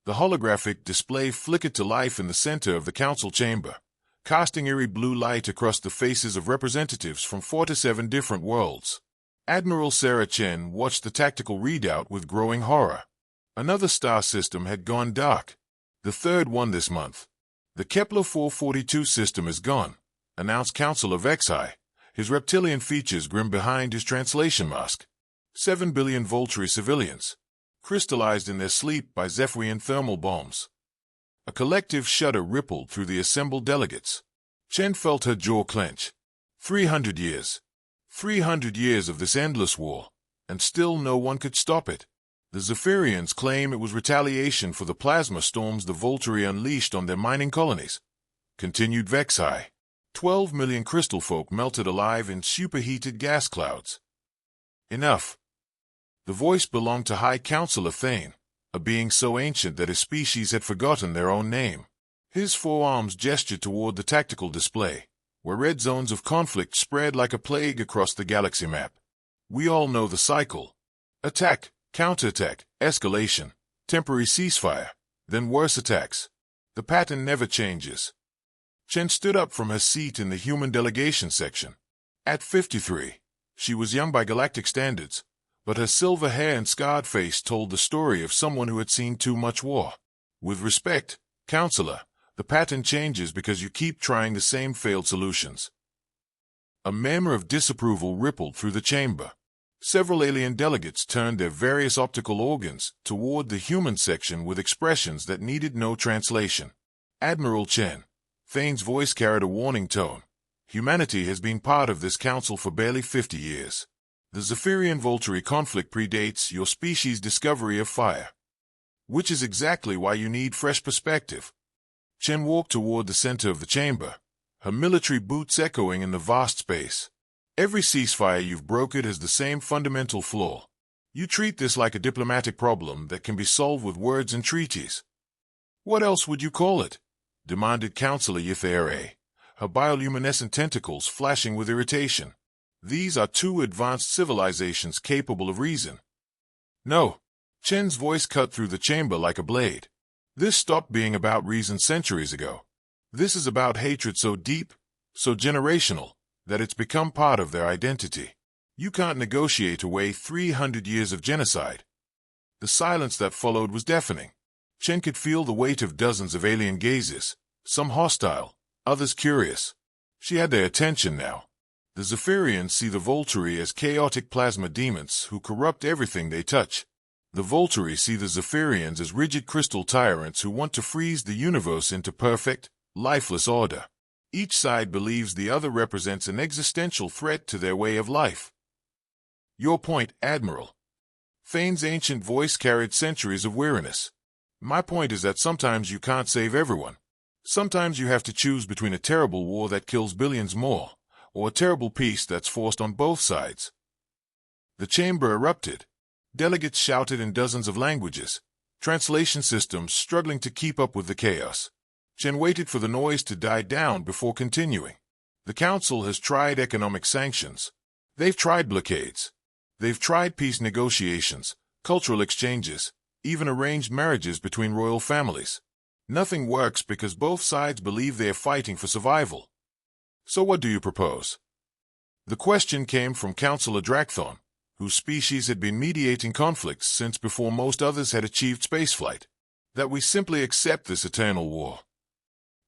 The holographic display flickered to life in the center of the council chamber, casting eerie blue light across the faces of representatives from 47 different worlds. Admiral Sarah Chen watched the tactical readout with growing horror. Another star system had gone dark. The third one this month. The Kepler-442 system is gone, announced Counselor Vexai, his reptilian features grim behind his translation mask. 7 billion Volturi civilians, crystallized in their sleep by Zephyrian thermal bombs. A collective shudder rippled through the assembled delegates. Chen felt her jaw clench. 300 years. 300 years of this endless war, and still no one could stop it. The Zephyrians claim it was retaliation for the plasma storms the Volturi unleashed on their mining colonies. Continued Vexai. 12 million crystal folk melted alive in superheated gas clouds. Enough. The voice belonged to High Counselor Thane, a being so ancient that his species had forgotten their own name. His forearms gestured toward the tactical display, where red zones of conflict spread like a plague across the galaxy map. We all know the cycle. Attack, counterattack, escalation, temporary ceasefire, then worse attacks. The pattern never changes. Chen stood up from her seat in the human delegation section. At 53, she was young by galactic standards, but her silver hair and scarred face told the story of someone who had seen too much war. With respect, Counselor, the pattern changes because you keep trying the same failed solutions. A murmur of disapproval rippled through the chamber. Several alien delegates turned their various optical organs toward the human section with expressions that needed no translation. Admiral Chen. Thane's voice carried a warning tone. Humanity has been part of this council for barely 50 years. The Zephyrian Volturi conflict predates your species' discovery of fire. Which is exactly why you need fresh perspective. Chen walked toward the center of the chamber, her military boots echoing in the vast space. Every ceasefire you've brokered has the same fundamental flaw. You treat this like a diplomatic problem that can be solved with words and treaties. What else would you call it? Demanded Counselor Ythere, her bioluminescent tentacles flashing with irritation. These are two advanced civilizations capable of reason. No. Chen's voice cut through the chamber like a blade. This stopped being about reason centuries ago. This is about hatred so deep, so generational, that it's become part of their identity. You can't negotiate away 300 years of genocide. The silence that followed was deafening. Chen could feel the weight of dozens of alien gazes, some hostile, others curious. She had their attention now. The Zephyrians see the Volturi as chaotic plasma demons who corrupt everything they touch. The Volturi see the Zephyrians as rigid crystal tyrants who want to freeze the universe into perfect, lifeless order. Each side believes the other represents an existential threat to their way of life. Your point, Admiral. Thane's ancient voice carried centuries of weariness. My point is that sometimes you can't save everyone. Sometimes you have to choose between a terrible war that kills billions more, or a terrible peace that's forced on both sides. The chamber erupted. Delegates shouted in dozens of languages, translation systems struggling to keep up with the chaos. Chen waited for the noise to die down before continuing. The Council has tried economic sanctions. They've tried blockades. They've tried peace negotiations, cultural exchanges, even arranged marriages between royal families. Nothing works because both sides believe they are fighting for survival. So what do you propose? The question came from Counselor Drakthorn, whose species had been mediating conflicts since before most others had achieved spaceflight. That we simply accept this eternal war.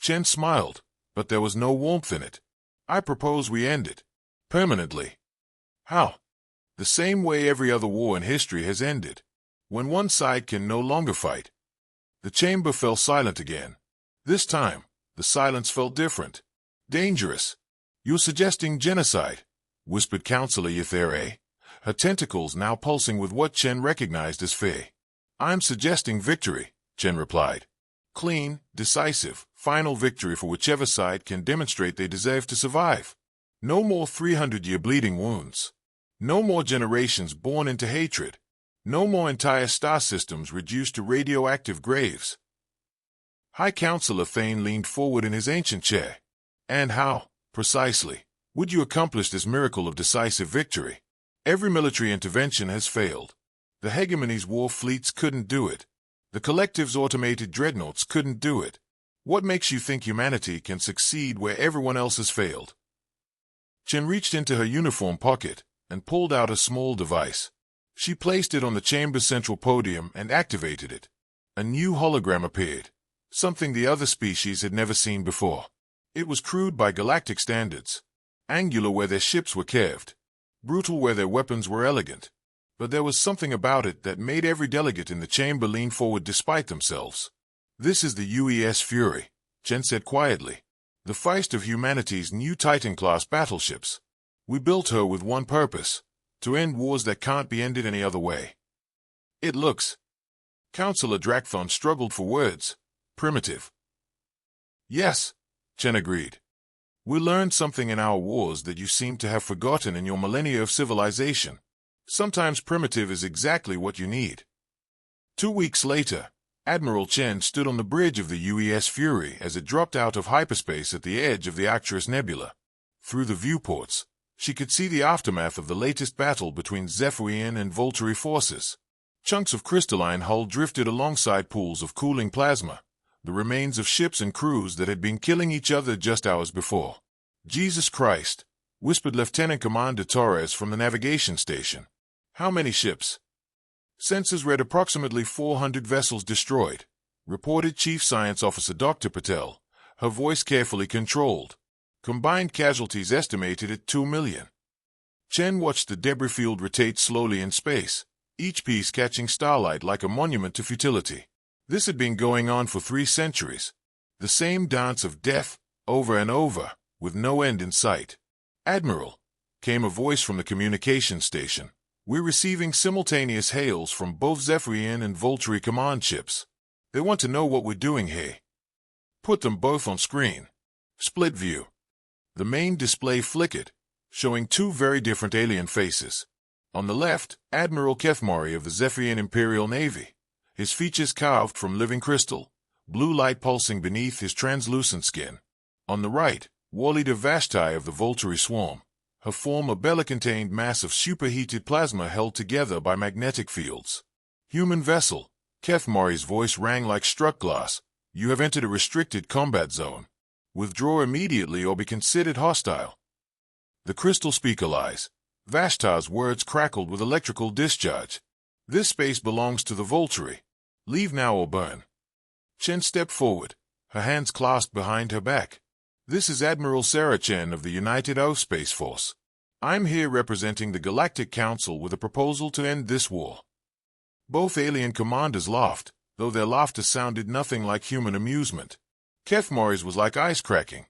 Chen smiled, but there was no warmth in it. I propose we end it. Permanently. How? The same way every other war in history has ended. When one side can no longer fight. The chamber fell silent again. This time, the silence felt different. Dangerous. You're suggesting genocide, whispered Counselor Ythere, her tentacles now pulsing with what Chen recognized as fear. I'm suggesting victory, Chen replied. Clean, decisive, final victory for whichever side can demonstrate they deserve to survive. No more 300-year bleeding wounds. No more generations born into hatred. No more entire star systems reduced to radioactive graves. High Counselor Thane leaned forward in his ancient chair. And how, precisely, would you accomplish this miracle of decisive victory? Every military intervention has failed. The hegemony's war fleets couldn't do it. The collective's automated dreadnoughts couldn't do it. What makes you think humanity can succeed where everyone else has failed? Chen reached into her uniform pocket and pulled out a small device. She placed it on the chamber's central podium and activated it. A new hologram appeared, something the other species had never seen before. It was crude by galactic standards, angular where their ships were curved, brutal where their weapons were elegant. But there was something about it that made every delegate in the chamber lean forward despite themselves. "This is the UES Fury," Chen said quietly. "The feist of humanity's new Titan-class battleships. We built her with one purpose, to end wars that can't be ended any other way." "It looks..." Counselor Drakthon struggled for words. "Primitive." "Yes," Chen agreed. "We learned something in our wars that you seem to have forgotten in your millennia of civilization. Sometimes primitive is exactly what you need." 2 weeks later, Admiral Chen stood on the bridge of the UES Fury as it dropped out of hyperspace at the edge of the Arcturus Nebula. Through the viewports, she could see the aftermath of the latest battle between Zephyrian and Volturi forces. Chunks of crystalline hull drifted alongside pools of cooling plasma, the remains of ships and crews that had been killing each other just hours before. "Jesus Christ," whispered Lieutenant Commander Torres from the navigation station. "How many ships?" "Sensors read approximately 400 vessels destroyed," reported Chief Science Officer Dr. Patel, her voice carefully controlled. "Combined casualties estimated at 2 million. Chen watched the debris field rotate slowly in space, each piece catching starlight like a monument to futility. This had been going on for 3 centuries. The same dance of death, over and over, with no end in sight. "Admiral," came a voice from the communication station. "We're receiving simultaneous hails from both Zephyrian and Volturi command ships. They want to know what we're doing here." "Put them both on screen." Split view. The main display flickered, showing 2 very different alien faces. On the left, Admiral Kethmari of the Zephyrian Imperial Navy, his features carved from living crystal, blue light pulsing beneath his translucent skin. On the right, Warleader Vashti of the Volturi Swarm, her form a Bella-contained mass of superheated plasma held together by magnetic fields. "Human vessel," Kethmari's voice rang like struck glass. "You have entered a restricted combat zone. Withdraw immediately or be considered hostile." The crystal speaker lies. Vashta's words crackled with electrical discharge. "This space belongs to the Volturi. Leave now or burn." Chen stepped forward, her hands clasped behind her back. "This is Admiral Sarah Chen of the United Earth Space Force. I'm here representing the Galactic Council with a proposal to end this war." Both alien commanders laughed, though their laughter sounded nothing like human amusement. Kethmari's was like ice cracking.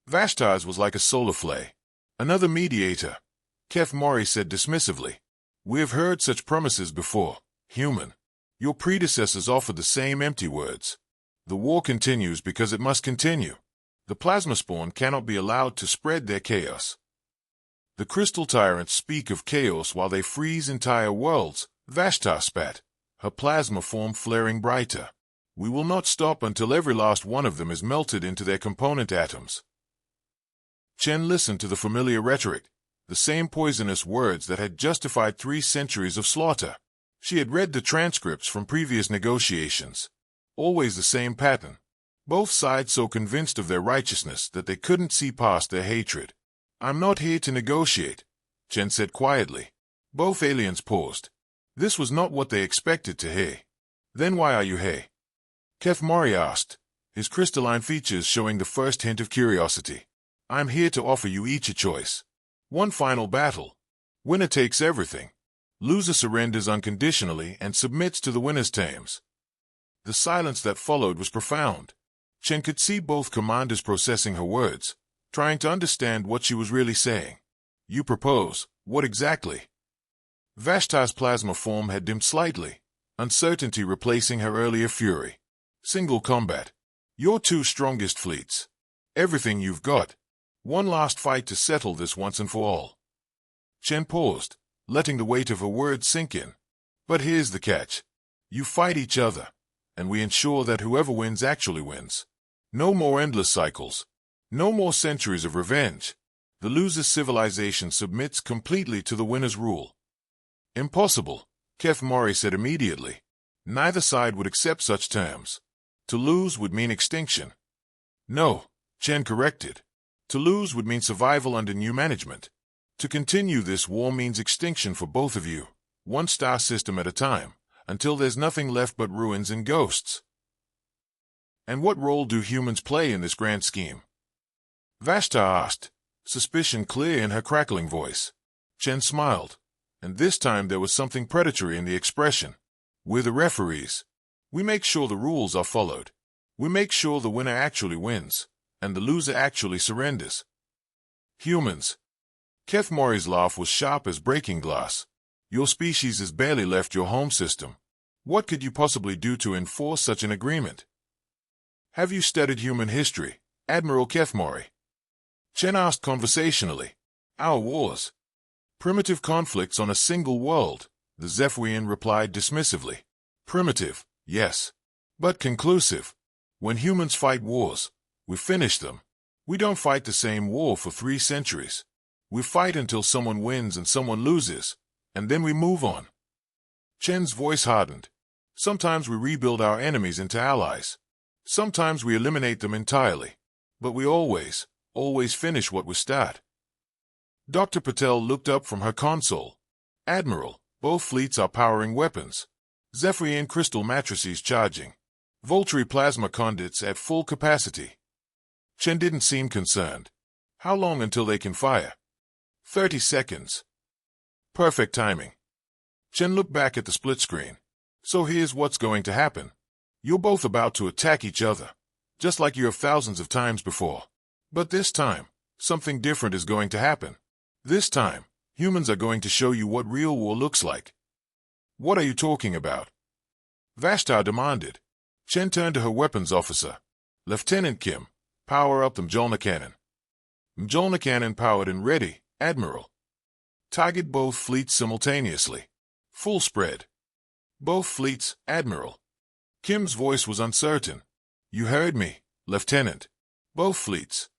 Vashta's was like a solar flare. "Another mediator," Kethmari said dismissively. "We have heard such promises before, human. Your predecessors offered the same empty words. The war continues because it must continue. The plasma spawn cannot be allowed to spread their chaos." "The crystal tyrants speak of chaos while they freeze entire worlds," Vashta spat, her plasma form flaring brighter. "We will not stop until every last one of them is melted into their component atoms." Chen listened to the familiar rhetoric, the same poisonous words that had justified 3 centuries of slaughter. She had read the transcripts from previous negotiations. Always the same pattern. Both sides so convinced of their righteousness that they couldn't see past their hatred. "I'm not here to negotiate," Chen said quietly. Both aliens paused. This was not what they expected to hear. "Then why are you here?" Kethmari asked, his crystalline features showing the first hint of curiosity. "I'm here to offer you each a choice. One final battle. Winner takes everything. Loser surrenders unconditionally and submits to the winner's terms." The silence that followed was profound. Chen could see both commanders processing her words, trying to understand what she was really saying. "You propose, what exactly?" Vashta's plasma form had dimmed slightly, uncertainty replacing her earlier fury. "Single combat. Your 2 strongest fleets. Everything you've got. One last fight to settle this once and for all." Chen paused, letting the weight of her words sink in. "But here's the catch. You fight each other, and we ensure that whoever wins actually wins. No more endless cycles. No more centuries of revenge. The loser's civilization submits completely to the winner's rule." "Impossible," Kethmari said immediately. Neither side would accept such terms. To lose would mean extinction. No, Chen corrected. To lose would mean survival under new management. To continue this war means extinction for both of you, one star system at a time, until there's nothing left but ruins and ghosts. And what role do humans play in this grand scheme? Vashta asked, suspicion clear in her crackling voice. Chen smiled, and this time there was something predatory in the expression. We're the referees. We make sure the rules are followed. We make sure the winner actually wins, and the loser actually surrenders. Humans. Kethmori's laugh was sharp as breaking glass. Your species has barely left your home system. What could you possibly do to enforce such an agreement? Have you studied human history, Admiral Kethmori? Chen asked conversationally. Our wars. Primitive conflicts on a single world, the Zephyrian replied dismissively. Primitive, yes, but conclusive. When humans fight wars, we finish them. We don't fight the same war for 3 centuries. We fight until someone wins and someone loses, and then we move on. Chen's voice hardened. Sometimes we rebuild our enemies into allies. Sometimes we eliminate them entirely. But we always finish what we start. Dr. Patel looked up from her console. Admiral, both fleets are powering weapons. Zephyrian crystal matrices charging. Volturi plasma conduits at full capacity. Chen didn't seem concerned. How long until they can fire? 30 seconds. Perfect timing. Chen looked back at the split screen. So here's what's going to happen. You're both about to attack each other, just like you have thousands of times before. But this time, something different is going to happen. This time, humans are going to show you what real war looks like. What are you talking about? Vashta demanded. Chen turned to her weapons officer. Lieutenant Kim, power up the Mjolnir cannon. Mjolnir cannon powered and ready, Admiral. Target both fleets simultaneously. Full spread. Both fleets, Admiral. Kim's voice was uncertain. You heard me, Lieutenant. Both fleets.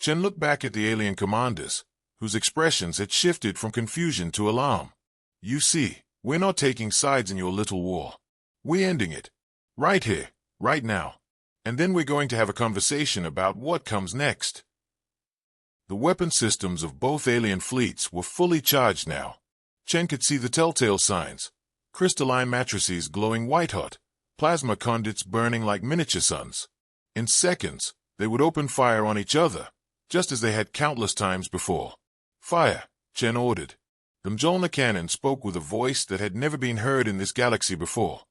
Chen looked back at the alien commanders, whose expressions had shifted from confusion to alarm. You see, we're not taking sides in your little war. We're ending it. Right here, right now. And then we're going to have a conversation about what comes next. The weapon systems of both alien fleets were fully charged now. Chen could see the telltale signs. Crystalline matrices glowing white-hot, plasma conduits burning like miniature suns. In seconds, they would open fire on each other, just as they had countless times before. Fire, Chen ordered. The Mjolnir cannon spoke with a voice that had never been heard in this galaxy before.